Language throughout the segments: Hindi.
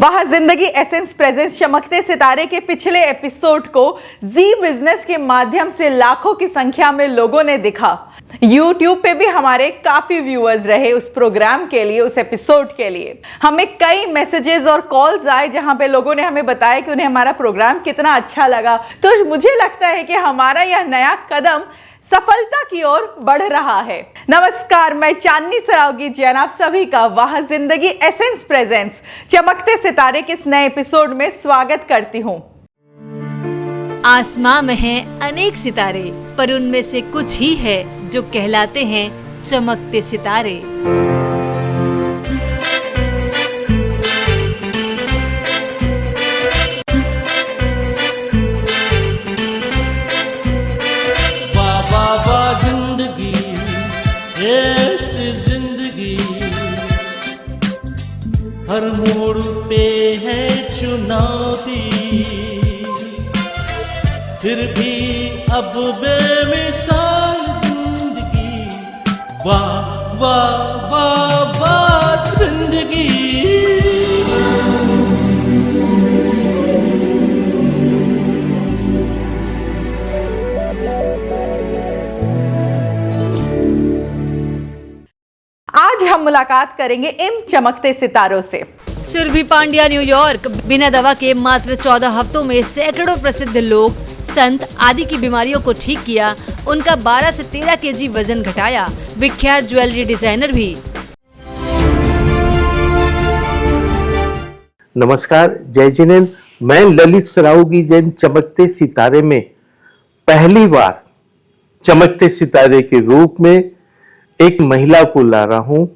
वाह जिंदगी एसेंस प्रेजेंस चमकते सितारे के पिछले एपिसोड को जी बिजनेस के माध्यम से लाखों की संख्या में लोगों ने देखा। YouTube पे भी हमारे काफी व्यूअर्स रहे उस प्रोग्राम के लिए, उस एपिसोड के लिए। हमें कई मैसेजेस और कॉल्स आए जहां पे लोगों ने हमें बताया कि उन्हें हमारा प्रोग्राम कितना अच्छा लगा। तो मुझे लगता है कि हमारा यह नया कदम सफलता की ओर बढ़ रहा है। नमस्कार, मैं चांदनी सरावगी जैन आप सभी का वाह जिंदगी एसेंस प्रेजेंस चमकते सितारे के इस नए एपिसोड में स्वागत करती हूँ। आसमां में हैं अनेक सितारे, पर उनमें से कुछ ही है जो कहलाते हैं चमकते सितारे। हर मोड़ पे है चुनौती, फिर भी अब बेमिसाल जिंदगी। वाह वाह वाह वाह जिंदगी। आज हम मुलाकात करेंगे इन चमकते सितारों से। सुरभि पांड्या न्यूयॉर्क बिना दवा के मात्र 14 हफ्तों में सैकड़ों प्रसिद्ध लोग, संत आदि की बीमारियों को ठीक किया। उनका 12 से 13 केजी वजन घटाया। विख्यात ज्वेलरी डिजाइनर भी। नमस्कार, जय जिनेन्द्र। मैं ललित सरावगी जैन चमकते सितारे में पहली बार चमकते सितारे के रूप में एक महिला को ला रहा हूं,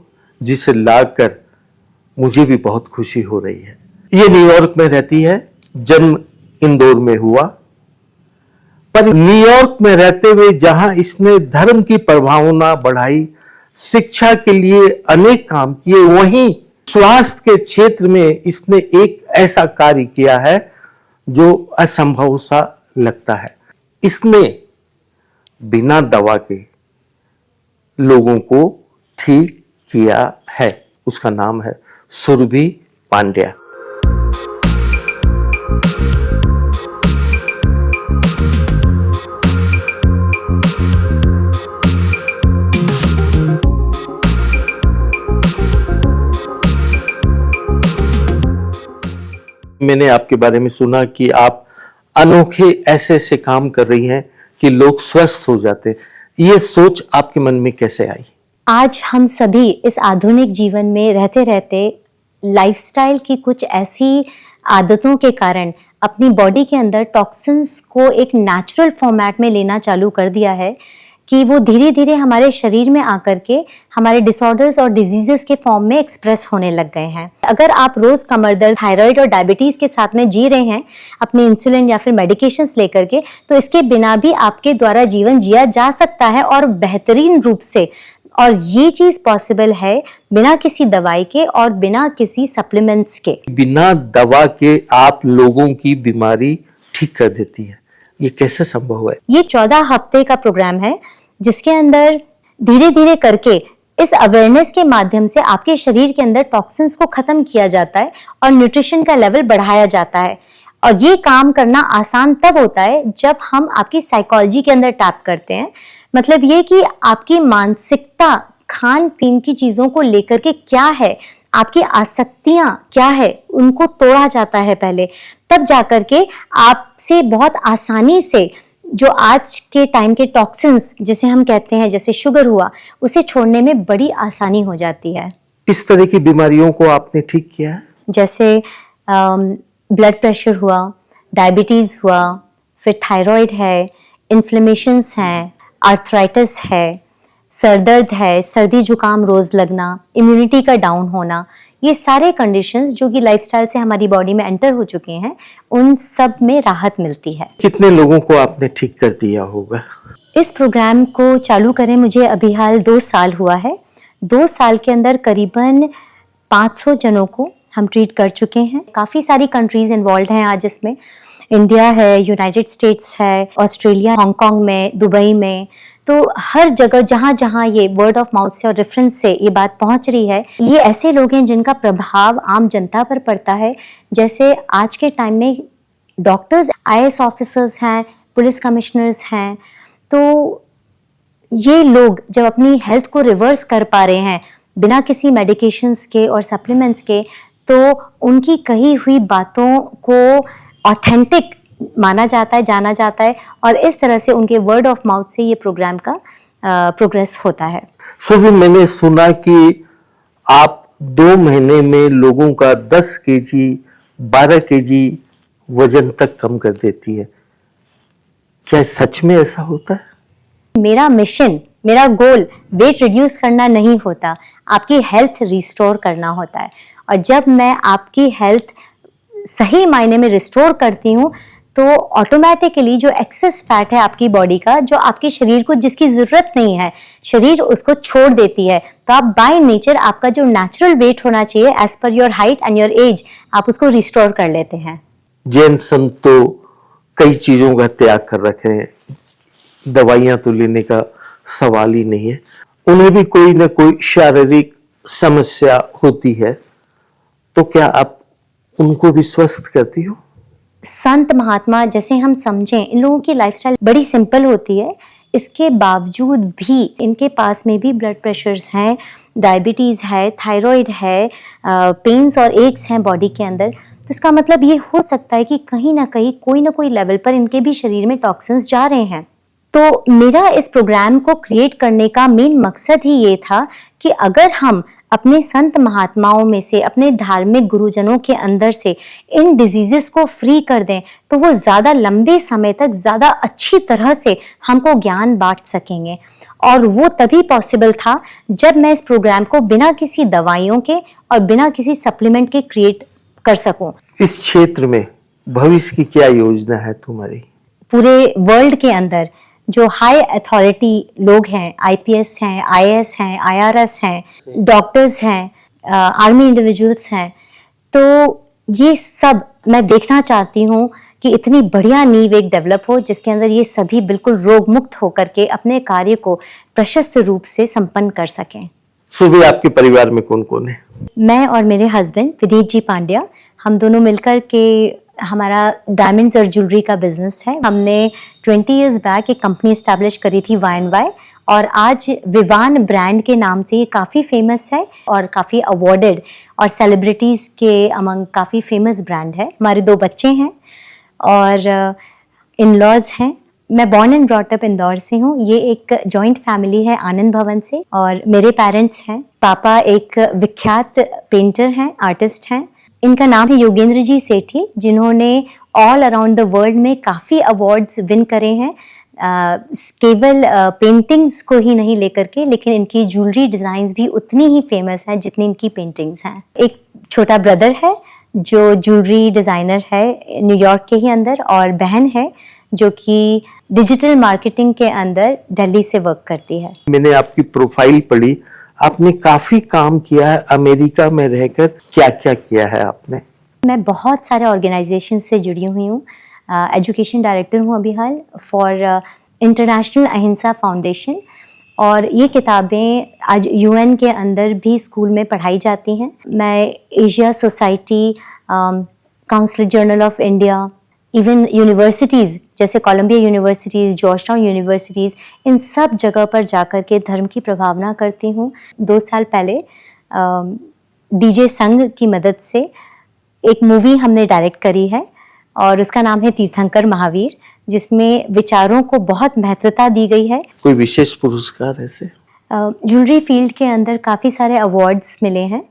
जिसे लाकर मुझे भी बहुत खुशी हो रही है। ये न्यूयॉर्क में रहती है, जन्म इंदौर में हुआ, पर न्यूयॉर्क में रहते हुए जहां इसने धर्म की प्रभावना बढ़ाई, शिक्षा के लिए अनेक काम किए, वहीं स्वास्थ्य के क्षेत्र में इसने एक ऐसा कार्य किया है जो असंभव सा लगता है। इसने बिना दवा के लोगों को ठीक किया है। उसका नाम है सुरभि पांड्या। मैंने आपके बारे में सुना कि आप अनोखे ऐसे काम कर रही हैं कि लोग स्वस्थ हो जाते हैं। ये सोच आपके मन में कैसे आई? आज हम सभी इस आधुनिक जीवन में रहते रहते लाइफस्टाइल की कुछ ऐसी आदतों के कारण अपनी बॉडी के अंदर टॉक्सिन्स को एक नेचुरल फॉर्मेट में लेना चालू कर दिया है कि वो धीरे धीरे हमारे शरीर में आकर के हमारे डिसऑर्डर्स और डिजीजेस के फॉर्म में एक्सप्रेस होने लग गए हैं। अगर आप रोज कमर दर्द, थायराइड और डायबिटीज के साथ में जी रहे हैं अपने इंसुलिन या फिर मेडिकेशंस लेकर के, तो इसके बिना भी आपके द्वारा जीवन जिया जा सकता है और बेहतरीन रूप से। और ये चीज पॉसिबल है बिना किसी दवाई के और बिना किसी सप्लीमेंट्स के। बिना दवा के आप लोगों की बीमारी ठीक कर देती है, ये कैसे संभव है? ये 14 हफ्ते का प्रोग्राम है जिसके अंदर धीरे धीरे करके इस अवेयरनेस के माध्यम से आपके शरीर के अंदर टॉक्सिन्स को खत्म किया जाता है और न्यूट्रिशन का लेवल बढ़ाया जाता है। और ये काम करना आसान तब होता है जब हम आपकी साइकोलॉजी के अंदर टैप करते हैं। मतलब ये कि आपकी मानसिकता, खान पीन की चीजों को लेकर के क्या है, आपकी आसक्तियां क्या है, उनको तोड़ा जाता है पहले। तब जाकर के आपसे बहुत आसानी से जो आज के टाइम के टॉक्सिन्स जिसे हम कहते हैं, जैसे शुगर हुआ, उसे छोड़ने में बड़ी आसानी हो जाती है। किस तरह की बीमारियों को आपने ठीक किया है? जैसे ब्लड प्रेशर हुआ, डायबिटीज हुआ, फिर थायराइड है, इन्फ्लेमेशंस हैं, आर्थराइटिस है, सर दर्द है, सर्दी जुकाम रोज लगना, इम्यूनिटी का डाउन होना, ये सारे कंडीशंस जो कि लाइफस्टाइल से हमारी बॉडी में एंटर हो चुके हैं, उन सब में राहत मिलती है। कितने लोगों को आपने ठीक कर दिया होगा? इस प्रोग्राम को चालू करें मुझे अभी हाल 2 साल हुआ है। 2 साल के अंदर करीबन 500 जनों को हम ट्रीट कर चुके हैं। काफ़ी सारी कंट्रीज इन्वॉल्व हैं आज इसमें। इंडिया है, यूनाइटेड स्टेट्स है, ऑस्ट्रेलिया, हांगकांग में, दुबई में, तो हर जगह जहाँ जहाँ ये वर्ड ऑफ माउथ से और रेफरेंस से ये बात पहुंच रही है, ये ऐसे लोग हैं जिनका प्रभाव आम जनता पर पड़ता है। जैसे आज के टाइम में डॉक्टर्स, आईएएस ऑफिसर्स हैं, पुलिस कमिश्नर्स हैं, तो ये लोग जब अपनी हेल्थ को रिवर्स कर पा रहे हैं बिना किसी मेडिकेशंस के और सप्लीमेंट्स के, तो उनकी कही हुई बातों को ऑथेंटिक माना जाता है, जाना जाता है, और इस तरह से उनके वर्ड ऑफ माउथ से ये प्रोग्राम का प्रोग्रेस होता है। सुबह मैंने सुना कि आप 2 महीने में लोगों का 10 केजी 12 केजी वजन तक कम कर देती है। क्या सच में ऐसा होता है? मेरा मिशन, मेरा गोल वेट रिड्यूस करना नहीं होता, आपकी हेल्थ रिस्टोर करना होता है। और जब मैं आपकी हेल्थ सही मायने में रिस्टोर करती हूँ, तो ऑटोमेटिकली जो एक्सेस फैट है आपकी बॉडी का, जो आपके शरीर को जिसकी जरूरत नहीं है, शरीर उसको छोड़ देती है। तो आप बाय नेचर आपका जो नेचुरल वेट होना चाहिए as per your height and your age, आप उसको रिस्टोर कर लेते हैं। जैन संत तो कई चीजों का त्याग कर रखे हैं, दवाइयां तो लेने का सवाल ही नहीं है। उन्हें भी कोई ना कोई शारीरिक समस्या होती है, तो क्या आप उनको भी स्वस्थ करती हो? संत महात्मा जैसे हम समझें, इन लोगों की लाइफस्टाइल बड़ी सिंपल होती है, इसके बावजूद भी इनके पास में भी ब्लड प्रेशर्स हैं, डायबिटीज़ है, थायराइड है, पेन्स और एक्स हैं बॉडी के अंदर। तो इसका मतलब ये हो सकता है कि कहीं ना कहीं कोई ना कोई लेवल पर इनके भी शरीर में टॉक्सिन्स जा रहे हैं। तो मेरा इस प्रोग्राम को क्रिएट करने का मेन मकसद ही ये था कि अगर हम अपने संत महात्माओं में से, अपने धार्मिक गुरुजनों के अंदर से इन डिजीजेस को फ्री कर दें, तो वो ज़्यादा लंबे समय तक ज़्यादा अच्छी तरह से हमको ज्ञान बांट सकेंगे। और वो तभी पॉसिबल था जब मैं इस प्रोग्राम को बिना किसी दवाइयों के और बिना किसी सप्लीमेंट के क्रिएट कर सकूं। इस क्षेत्र में भविष्य की क्या योजना है तुम्हारी? पूरे वर्ल्ड के अंदर जो हाई अथॉरिटी लोग हैं, आईपीएस हैं, आईएएस हैं, आईआरएस हैं, डॉक्टर्स हैं, आर्मी इंडिविजुअल्स हैं, तो ये सब मैं देखना चाहती हूँ कि इतनी बढ़िया नींव एक डेवलप हो जिसके अंदर ये सभी बिल्कुल रोग मुक्त होकर के अपने कार्य को प्रशस्त रूप से संपन्न कर सकें। सुबह आपके परिवार में कौन कौन है? मैं और मेरे हस्बैंड विनीत जी पांड्या, हम दोनों मिलकर के हमारा डायमंड्स और ज्वेलरी का बिजनेस है। हमने 20 इयर्स बैक एक कंपनी एस्टैब्लिश करी थी Y&Y, और आज विवान ब्रांड के नाम से ये काफ़ी फेमस है और काफ़ी अवार्डेड और सेलिब्रिटीज़ के अमंग काफ़ी फेमस ब्रांड है। हमारे 2 बच्चे हैं और इन लॉज हैं। मैं born and brought up Indore से हूँ। ये एक जॉइंट फैमिली है आनंद भवन से, और मेरे पेरेंट्स हैं, पापा एक विख्यात पेंटर हैं, आर्टिस्ट हैं। इनका नाम है योगेंद्र जी सेठी, जिन्होंने ऑल अराउंड द वर्ल्ड में काफ़ी अवार्ड्स विन करे हैं, केवल पेंटिंग्स को ही नहीं लेकर के, लेकिन इनकी ज्वेलरी डिज़ाइंस भी उतनी ही फेमस हैं जितनी इनकी पेंटिंग्स हैं। एक छोटा ब्रदर है जो ज्वेलरी डिज़ाइनर है न्यूयॉर्क के ही अंदर, और बहन है जो कि डिजिटल मार्केटिंग के अंदर दिल्ली से वर्क करती है। मैंने आपकी प्रोफाइल पढ़ी, आपने काफी काम किया है अमेरिका में रहकर। क्या क्या किया है आपने? मैं बहुत सारे ऑर्गेनाइजेशन से जुड़ी हुई हूँ। एजुकेशन डायरेक्टर हूँ अभी हाल फॉर इंटरनेशनल अहिंसा फाउंडेशन, और ये किताबें आज यूएन के अंदर भी स्कूल में पढ़ाई जाती हैं। मैं Asia society, council journal of India, even universities जैसे Columbia universities, Georgetown universities, इन सब जगह पर जाकर के धर्म की प्रभावना करती हूँ। 2 साल पहले डीजे संघ की मदद से एक मूवी हमने डायरेक्ट करी है, और उसका नाम है तीर्थंकर महावीर, जिसमें विचारों को बहुत महत्वता दी गई है। कोई विशेष पुरस्कार ऐसे? ज्वेलरी फील्ड के अंदर काफ़ी सारे अवार्ड्स मिले हैं।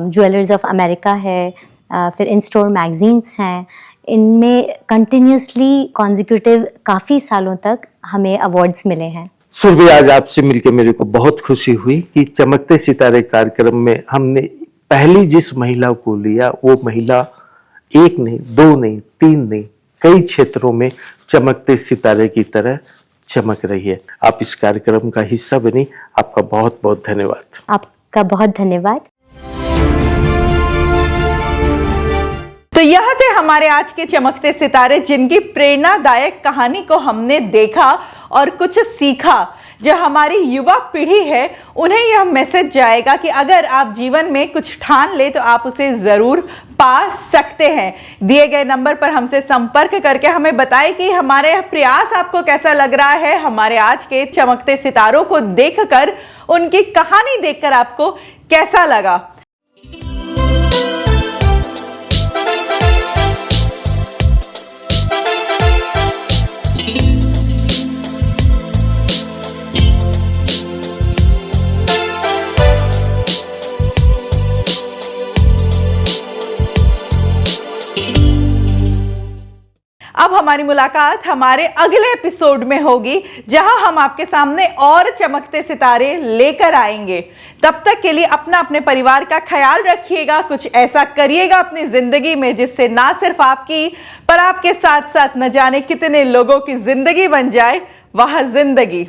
ज्वेलर्स ऑफ अमेरिका है, फिर इन स्टोर मैगजीन्स हैं। इनमें कंटिन्यूसली कॉन्जिक्यूटिव काफ़ी सालों तक हमें अवार्ड्स मिले हैं। सुरभि, आज आपसे मिलकर मेरे को बहुत खुशी हुई कि चमकते सितारे कार्यक्रम में हमने पहली जिस महिला को लिया, वो महिला 1 नहीं, 2 नहीं, 3 नहीं, कई क्षेत्रों में चमकते सितारे की तरह चमक रही है। आप इस कार्यक्रम का हिस्सा बनी, आपका बहुत बहुत धन्यवाद। आपका बहुत धन्यवाद। तो यह थे हमारे आज के चमकते सितारे, जिनकी प्रेरणादायक कहानी को हमने देखा और कुछ सीखा। जो हमारी युवा पीढ़ी है उन्हें यह मैसेज जाएगा कि अगर आप जीवन में कुछ ठान ले तो आप उसे जरूर पा सकते हैं। दिए गए नंबर पर हमसे संपर्क करके हमें बताएं कि हमारे यह प्रयास आपको कैसा लग रहा है, हमारे आज के चमकते सितारों को देखकर, उनकी कहानी देखकर आपको कैसा लगा। अब हमारी मुलाकात हमारे अगले एपिसोड में होगी, जहां हम आपके सामने और चमकते सितारे लेकर आएंगे। तब तक के लिए अपने परिवार का ख्याल रखिएगा, कुछ ऐसा करिएगा अपनी जिंदगी में जिससे ना सिर्फ आपकी पर आपके साथ साथ न जाने कितने लोगों की जिंदगी बन जाए वह जिंदगी।